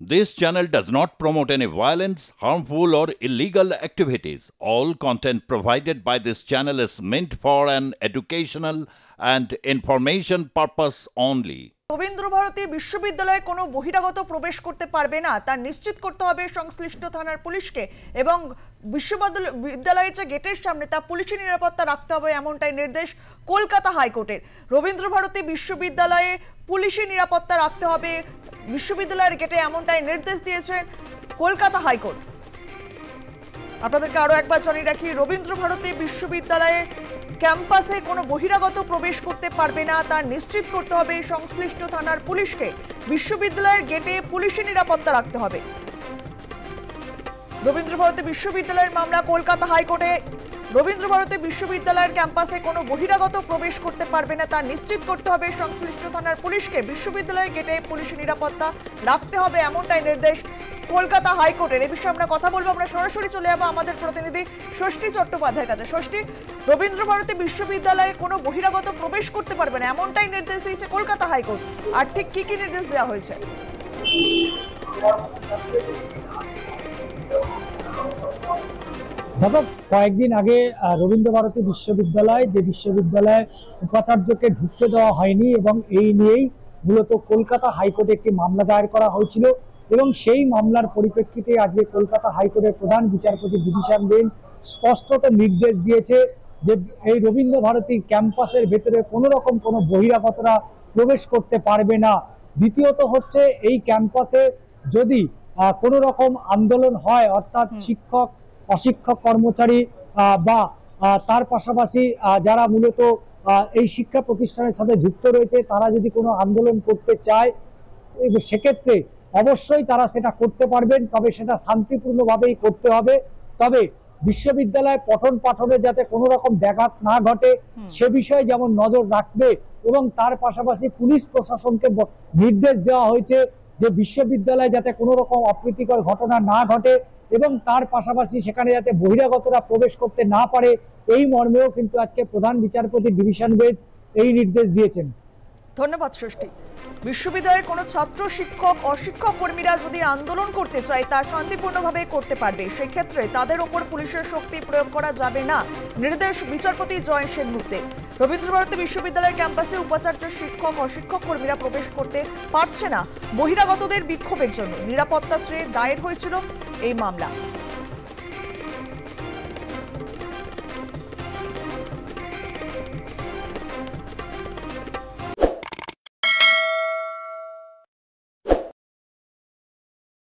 This channel does not promote any violence, harmful, or illegal activities. All content provided by this channel is meant for an educational and information purpose only. Rabindra Bharati বিশ্ববিদ্যালয়ে কোনো বহিরাগত প্রবেশ করতে পারবে না তা নিশ্চিত করতে হবে সংশ্লিষ্ট থানার পুলিশকে এবং বিশ্ববিদ্যালয়ের যে গেটের সামনে তা পুলিশি নিরাপত্তা রাখতে হবে এমনটাই নির্দেশ কলকাতা হাইকোর্টের। রবীন্দ্রভারতী বিশ্ববিদ্যালয়ে পুলিশি নিরাপত্তা রাখতে হবে বিশ্ববিদ্যালয়ের গেটে এমনটাই নির্দেশ দিয়েছেন কলকাতা হাইকোর্ট। আপনাদেরকে আরো একবার জানিয়ে রাখি, রবীন্দ্রভারতী বিশ্ববিদ্যালয়ে ক্যাম্পাসে কোনো বহিরাগত প্রবেশ করতে পারবে না তা নিশ্চিত করতে হবে সংশ্লিষ্ট থানার পুলিশকে। বিশ্ববিদ্যালয়ের গেটে পুলিশি নিরাপত্তা রাখতে হবে। রবীন্দ্রভারতী বিশ্ববিদ্যালয়ের মামলা কলকাতা হাইকোর্টে। রবীন্দ্রভারতী বিশ্ববিদ্যালয়ের ক্যাম্পাসে কোনো বহিরাগত প্রবেশ করতে পারবে না তা নিশ্চিত করতে হবে সংশ্লিষ্ট থানার পুলিশকে। বিশ্ববিদ্যালয়ের গেটে পুলিশি নিরাপত্তা রাখতে হবে এমনটাই নির্দেশ কলকাতা হাইকোর্টের। এই বিষয়ে আমরা কথা বলবো। আমরা সরাসরি চলে যাবো আমাদের প্রতিনিধি ষষ্ঠী চট্টোপাধ্যায়ের কাছে। ষষ্ঠী, রবীন্দ্রভারতী বিশ্ববিদ্যালয়ে কোনো বহিরাগত প্রবেশ করতে পারবে না এমনটাই নির্দেশ দিয়েছে কলকাতা হাইকোর্ট। আর ঠিক কি কি নির্দেশ দেওয়া হয়েছে? দেখো, কয়েকদিন আগে রবীন্দ্রভারতী বিশ্ববিদ্যালয় যে বিশ্ববিদ্যালয়ে উপাচার্যকে ঢুকতে দেওয়া হয়নি এবং এই নিয়েই মূলত কলকাতা হাইকোর্টে একটি মামলা দায়ের করা হয়েছিল এবং সেই মামলার পরিপ্রেক্ষিতে আজকে কলকাতা হাইকোর্টের প্রধান বিচারপতি ডিভিশন বেঞ্চ স্পষ্টত নির্দেশ দিয়েছে যে এই রবীন্দ্রভারতী ক্যাম্পাসের ভেতরে কোনো রকম কোনো বহিরাগতরা প্রবেশ করতে পারবে না। দ্বিতীয়ত হচ্ছে, এই ক্যাম্পাসে যদি কোনো রকম আন্দোলন হয়, অর্থাৎ শিক্ষক অশিক্ষক কর্মচারী বা তার পাশাপাশি যারা মূলত এই শিক্ষা প্রতিষ্ঠানের সাথে যুক্ত রয়েছে তারা যদি কোনো আন্দোলন করতে চায় সেক্ষেত্রে অবশ্যই তারা সেটা করতে পারবেন, তবে সেটা শান্তিপূর্ণভাবেই করতে হবে। তবে বিশ্ববিদ্যালয় পঠন পাঠনে যাতে কোনো রকম ব্যাঘাত না ঘটে সে বিষয়ে যেমন নজর রাখবে এবং তার পাশাপাশি পুলিশ প্রশাসনকে নির্দেশ দেওয়া হয়েছে যে বিশ্ববিদ্যালয়ে যাতে কোনো রকম অপ্রীতিকর ঘটনা না ঘটে এবং তার পাশাপাশি সেখানে যাতে বহিরাগতরা প্রবেশ করতে না পারে, এই মর্মেও কিন্তু আজকে প্রধান বিচারপতি ডিভিশন বেঞ্চ এই নির্দেশ দিয়েছেন। ধন্যবাদ ষষ্ঠী। বিশ্ববিদ্যালয়ের কোনো ছাত্র, শিক্ষক, অশিক্ষক কর্মীরা যদি আন্দোলন করতে চায় তা শান্তিপূর্ণভাবে করতে পারবে। সেক্ষেত্রে তাদের ওপর পুলিশের শক্তি প্রয়োগ করা যাবে না, নির্দেশ বিচারপতি জয় সেনগুপ্তের। রবীন্দ্রভারতী বিশ্ববিদ্যালয়ের ক্যাম্পাসে উপাচার্য, শিক্ষক, অশিক্ষক কর্মীরা প্রবেশ করতে পারছে না বহিরাগতদের বিক্ষোভের জন্য। নিরাপত্তা চেয়ে দায়ের হয়েছিল এই মামলা।